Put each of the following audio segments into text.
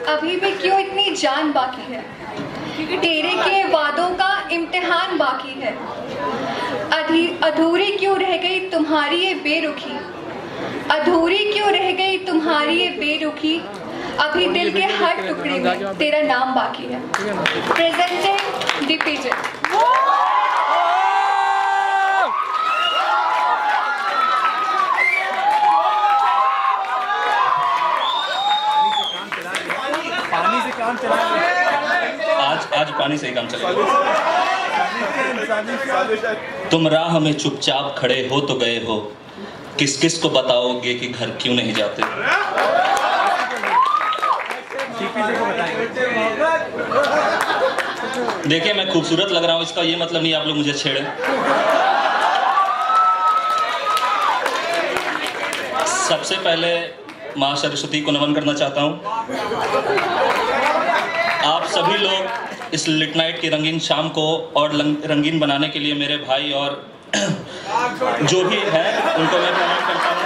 अभी भी क्यों इतनी जान बाकी है? तेरे किए वादों का इम्तिहान बाकी है। अधूरी क्यों रह गई तुम्हारी ये बेरुखी? अधूरी क्यों रह गई तुम्हारी ये बेरुखी? अभी दिल के हर टुकड़े में तेरा नाम बाकी है। प्रेजेंटिंग दिग्विजय। आज पानी से ही काम चलेगा। तुम राह में चुपचाप खड़े हो तो गए हो, किस किस को बताओगे कि घर क्यों नहीं जाते? देखिए, मैं खूबसूरत लग रहा हूं, इसका ये मतलब नहीं आप लोग मुझे छेड़े। सबसे पहले मां सरस्वती को नमन करना चाहता हूं। आप सभी लोग इस लिट नाइट की रंगीन शाम को और रंगीन बनाने के लिए मेरे भाई और जो भी है उनको मैं प्रणाम करता हूँ।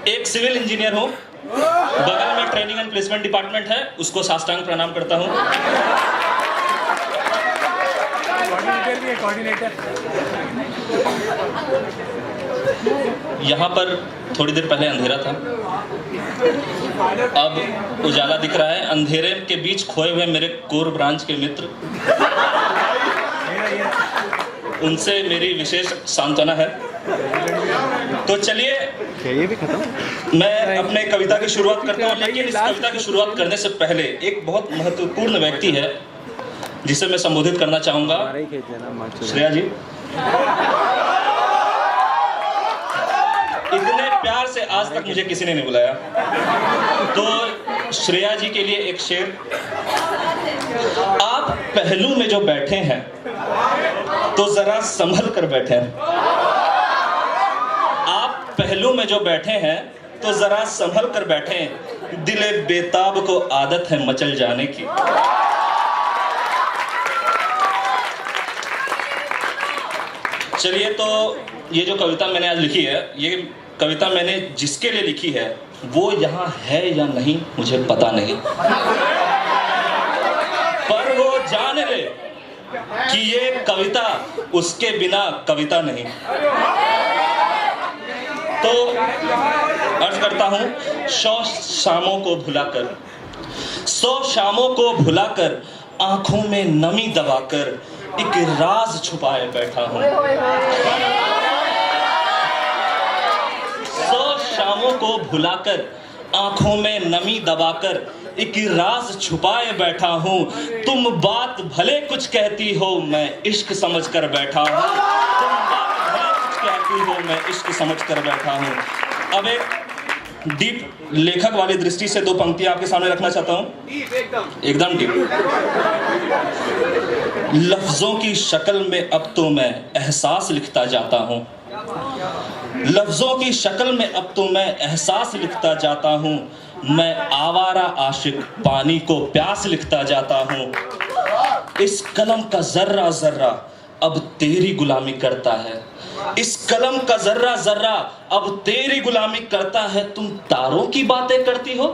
एक सिविल इंजीनियर हूँ, बगल में ट्रेनिंग एंड प्लेसमेंट डिपार्टमेंट है, उसको साष्टांग प्रणाम करता हूँ। यहाँ पर थोड़ी देर पहले अंधेरा था, अब उजाला दिख रहा है। अंधेरे के बीच खोए हुए मेरे कोर ब्रांच के मित्र, उनसे मेरी विशेष सांत्वना है। तो चलिए मैं अपने कविता की शुरुआत करता हूँ, लेकिन इस कविता की शुरुआत करने से पहले एक बहुत महत्वपूर्ण व्यक्ति है जिसे मैं संबोधित करना चाहूंगा। श्रेया जी, इतने प्यार से आज तक मुझे किसी ने नहीं बुलाया, तो श्रेया जी के लिए एक शेर। आप पहलू में जो बैठे हैं तो जरा संभल कर बैठे हैं। आप पहलू में जो बैठे हैं तो जरा संभल कर बैठे। दिले बेताब को आदत है मचल जाने की। चलिए, तो ये जो कविता मैंने आज लिखी है, ये कविता मैंने जिसके लिए लिखी है वो यहाँ है या नहीं मुझे पता नहीं, पर वो जान ले कि ये कविता उसके बिना कविता नहीं। तो अर्ज करता हूँ, 100 शामों को भुलाकर, 100 शामों को भुलाकर, आंखों में नमी दबाकर एक राज छुपाए बैठा हूँ। 100 शामों को भुलाकर, आंखों में नमी दबाकर एक राज छुपाए बैठा हूँ। तुम बात भले कुछ कहती हो, मैं इश्क समझ कर बैठा हूँ। तुम बात भले कुछ कहती हो, मैं इश्क समझ कर बैठा हूँ। अब एक डीप लेखक वाली दृष्टि से 2 पंक्तियां आपके सामने रखना चाहता हूँ, एकदम डीप। लफ्जों की शक्ल में अब तो मैं एहसास लिखता जाता हूँ। लफ्जों की शक्ल में अब तो मैं एहसास लिखता जाता हूँ। मैं आवारा आशिक पानी को प्यास लिखता जाता हूँ। इस कलम का जर्रा जर्रा अब तेरी गुलामी करता है। इस कलम का जर्रा जर्रा अब तेरी गुलामी करता है। तुम तारों की बातें करती हो,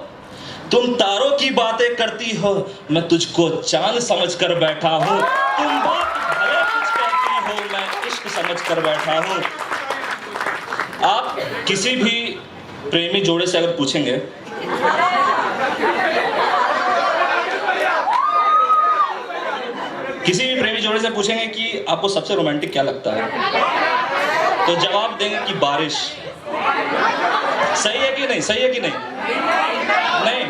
तुम तारों की बातें करती हो, मैं तुझको चांद समझ कर बैठा हूँ। तुम बात भले कुछ कहती हो, मैं इश्क समझ कर बैठा हूँ। आप किसी भी प्रेमी जोड़े से अगर पूछेंगे कि आपको सबसे रोमांटिक क्या लगता है, तो जवाब देंगे कि बारिश। सही है कि नहीं? सही है कि नहीं? नहीं।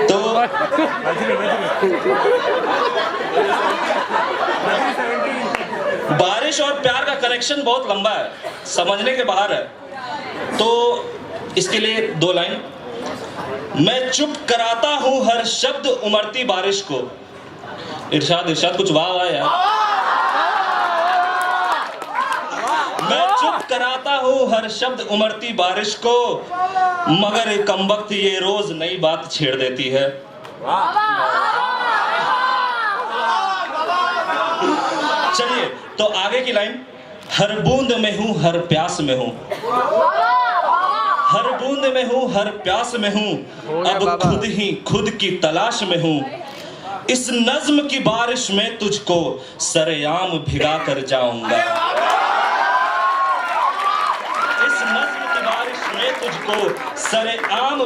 तो बारिश और प्यार का कनेक्शन बहुत लंबा है, समझने के बाहर है। तो इसके लिए 2 लाइन। मैं चुप कराता हूं हर शब्द उमड़ती बारिश को। इरशाद इरशाद कुछ वाह वाह यार। मैं चुप कराता हूं हर शब्द उमड़ती बारिश को, मगर कमबख्त ये रोज नई बात छेड़ देती है। चलिए तो आगे की लाइन, हर बूंद में हूँ हर प्यास में हूँ, हर बूंद में हूँ हर प्यास में हूँ, अब खुद की तलाश में हूँ, इस नज्म की बारिश में तुझको सरेआम भिगा कर जाऊंगा, इस नज्म की बारिश में तुझको सरेआम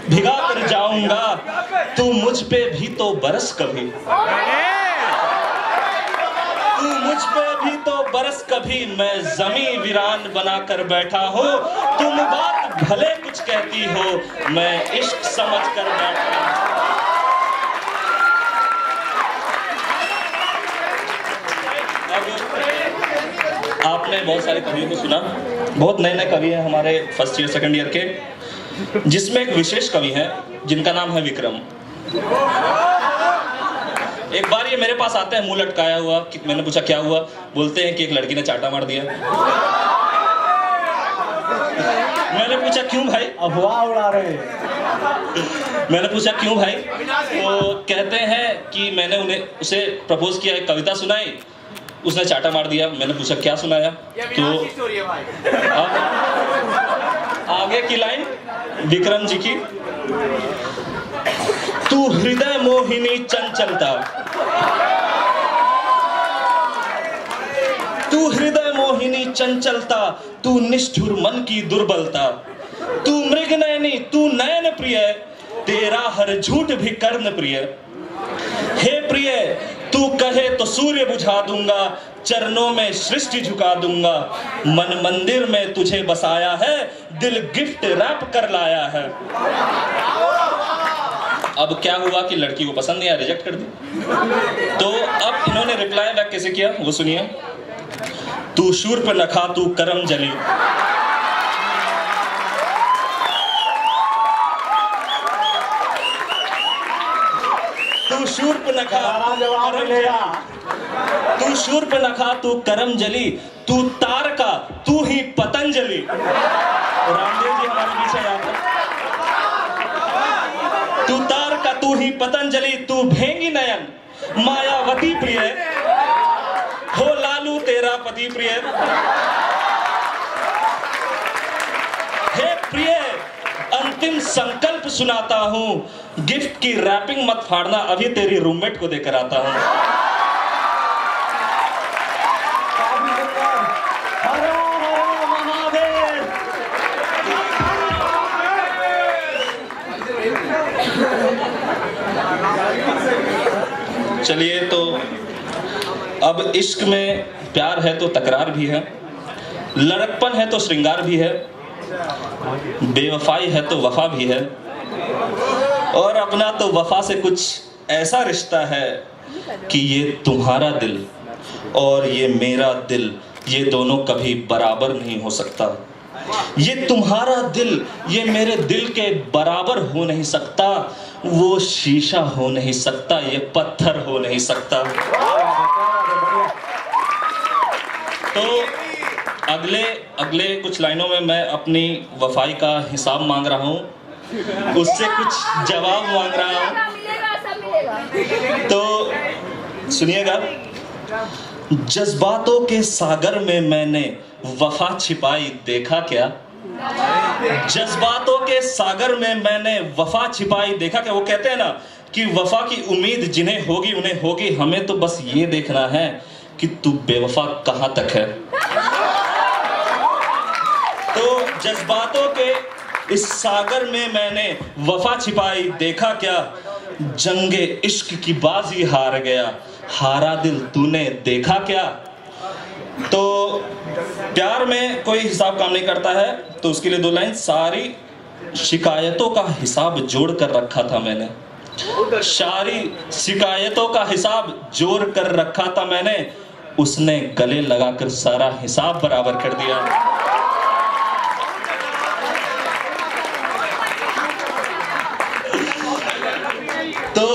भिगा कर जाऊंगा, तू मुझ पे भी तो बरस कभी, तू मुझ पे भी तो बरस कभी, मैं जमी वीरान बना कर बैठा हूँ, तुम बात भले कुछ कहती हो, मैं इश्क समझ कर बैठा हूँ। आपने बहुत सारे कवियों को सुना, बहुत नए नए कवि हैं हमारे फर्स्ट ईयर सेकंड ईयर के, जिसमें एक विशेष कवि हैं जिनका नाम है विक्रम। एक बार ये मेरे पास आते हैं मुंह लटकाया हुआ, कि मैंने पूछा क्या हुआ, बोलते हैं कि एक लड़की ने चाटा मार दिया। मैंने पूछा क्यों भाई, अफवाह उड़ा रहे हैं। मैंने पूछा क्यों भाई, तो कहते हैं कि मैंने उसे प्रपोज किया, एक कविता सुनाई, उसने चाटा मार दिया। मैंने पूछा क्या सुनाया, तो अब आगे की लाइन विक्रम जी की, तू हृदय मोहिनी चंचलता, तू हृदय मोहिनी चंचलता, तू निष्ठुर मन की दुर्बलता, तू मृग नयनी, तू नयन प्रिय, तेरा हर झूठ भी कर्ण प्रिय, हे प्रिय तू कहे तो सूर्य बुझा दूंगा, चरणों में सृष्टि झुका दूंगा, मन मंदिर में तुझे बसाया है, दिल गिफ्ट रैप कर लाया है। अब क्या हुआ कि लड़की को पसंद नहीं आया, रिजेक्ट कर दी। तो अब इन्होंने रिप्लाई बैक कैसे किया वो सुनिए, तू शूर्प नखा तू करम जली, तू शूर्प नखा तू शूर्प नखा तू करम जली, तू तारका तू ही पतंजलि। रामदेव जी हमारे बीच है यहाँ पर। तू तारका तू ही पतंजलि, तू भेंगी नयन मायावती प्रिय, हो लालू तेरा पति प्रिय, हे प्रिय अंतिम संकल्प सुनाता हूँ, गिफ्ट की रैपिंग मत फाड़ना, अभी तेरी रूममेट को देकर आता हूँ। चलिए तो अब इश्क में प्यार है तो तकरार भी है, लड़कपन है तो श्रृंगार भी है, बेवफाई है तो वफा भी है, और अपना तो वफा से कुछ ऐसा रिश्ता है कि ये तुम्हारा दिल और ये मेरा दिल, ये दोनों कभी बराबर नहीं हो सकता। ये तुम्हारा दिल ये मेरे दिल के बराबर हो नहीं सकता, वो शीशा हो नहीं सकता, ये पत्थर हो नहीं सकता। तो अगले कुछ लाइनों में मैं अपनी वफाई का हिसाब मांग रहा हूँ, उससे कुछ जवाब मांग रहा हूँ। तो सुनिएगा, जज्बातों के सागर में मैंने वफा छिपाई देखा क्या, जज्बातों के सागर में मैंने वफा छिपाई देखा क्या। वो कहते हैं ना कि वफा की उम्मीद जिन्हें होगी उन्हें होगी, हमें तो बस ये देखना है कि तू बेवफा कहां तक है। तो जज्बातों के इस सागर में मैंने वफा छिपाई देखा क्या, जंगे इश्क की बाजी हार गया, हारा दिल तूने देखा क्या। तो प्यार में कोई हिसाब काम नहीं करता है, तो उसके लिए दो लाइन, सारी शिकायतों का हिसाब जोड़ कर रखा था मैंने, सारी शिकायतों का हिसाब जोड़ कर रखा था मैंने, उसने गले लगाकर सारा हिसाब बराबर कर दिया। तो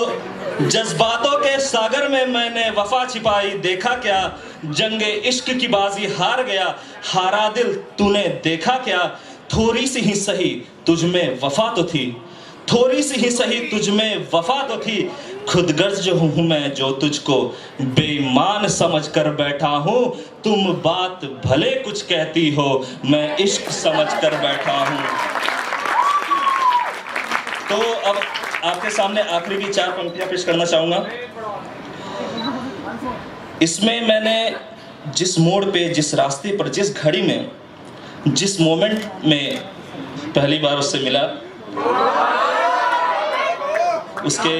जज्बातों के सागर में मैंने वफा छिपाई देखा क्या, जंगे इश्क की बाजी हार गया, हारा दिल तूने देखा क्या। थोड़ी सी ही सही तुझ में वफा तो थी, थोड़ी सी ही सही तुझ में वफा तो थी, खुदगर्ज हूँ मैं जो तुझको बेईमान समझ कर बैठा हूँ। तुम बात भले कुछ कहती हो, मैं इश्क समझ कर बैठा हूँ। तो अब आपके सामने आखिरी की 4 पंक्तियां पेश करना चाहूंगा। इसमें मैंने जिस मोड़ पे, जिस रास्ते पर, जिस घड़ी में, जिस मोमेंट में पहली बार उससे मिला, उसके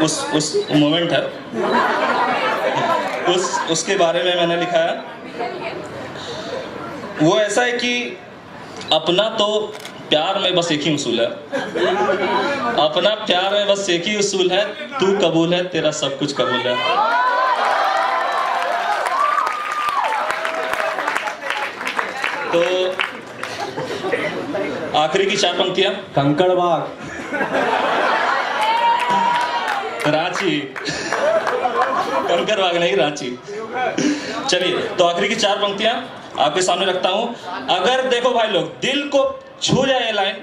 उस मोमेंट है, उसके बारे में मैंने लिखा है। वो ऐसा है कि अपना तो प्यार में बस एक ही उसूल है, अपना प्यार में बस एक ही उसूल है, तू कबूल है तेरा सब कुछ कबूल है। तो आखिरी की 4 पंक्तियां। कंकड़बाग, रांची, कंकड़बाग नहीं, रांची। चलिए, तो आखिरी की 4 पंक्तियां आपके सामने रखता हूं। अगर देखो भाई लोग, दिल को छू जाए ये लाइन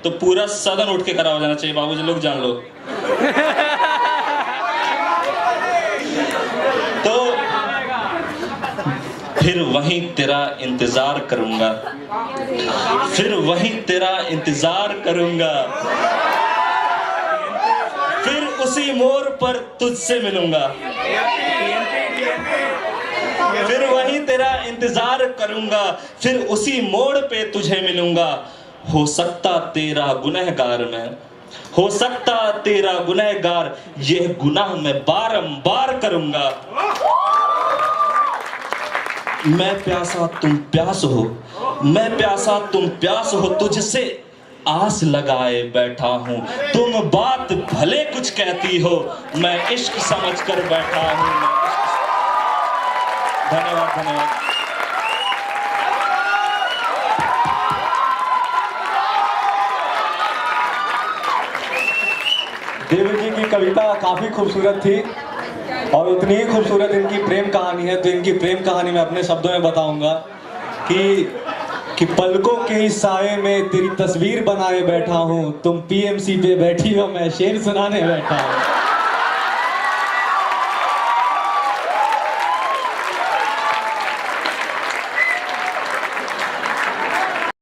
तो पूरा सदन उठ के खड़ा हो जाना चाहिए। बाबूजी लोग जान लो। तो फिर वहीं तेरा इंतजार करूंगा, फिर वहीं तेरा इंतजार करूंगा, फिर उसी मोड़ पर तुझसे मिलूंगा, फिर वहीं तेरा इंतजार करूंगा, फिर उसी मोड़ पे तुझे मिलूंगा। हो सकता तेरा गुनहगार मैं, हो सकता तेरा गुनहगार, ये गुनाह मैं बारंबार करूंगा। मैं प्यासा तुम प्यास हो, मैं प्यासा तुम प्यास हो, तुझसे आस लगाए बैठा हूं। तुम बात भले कुछ कहती हो, मैं इश्क समझ कर बैठा हूं। धन्यवाद, धन्यवाद। देव जी की कविता काफी खूबसूरत थी और उतनी ही खूबसूरत इनकी प्रेम कहानी है। तो इनकी प्रेम कहानी मैं अपने शब्दों में बताऊंगा कि पलकों के इस साये में तेरी तस्वीर बनाए बैठा हूँ। तुम पीएमसी पे बैठी हो, मैं शेर सुनाने बैठा हूँ।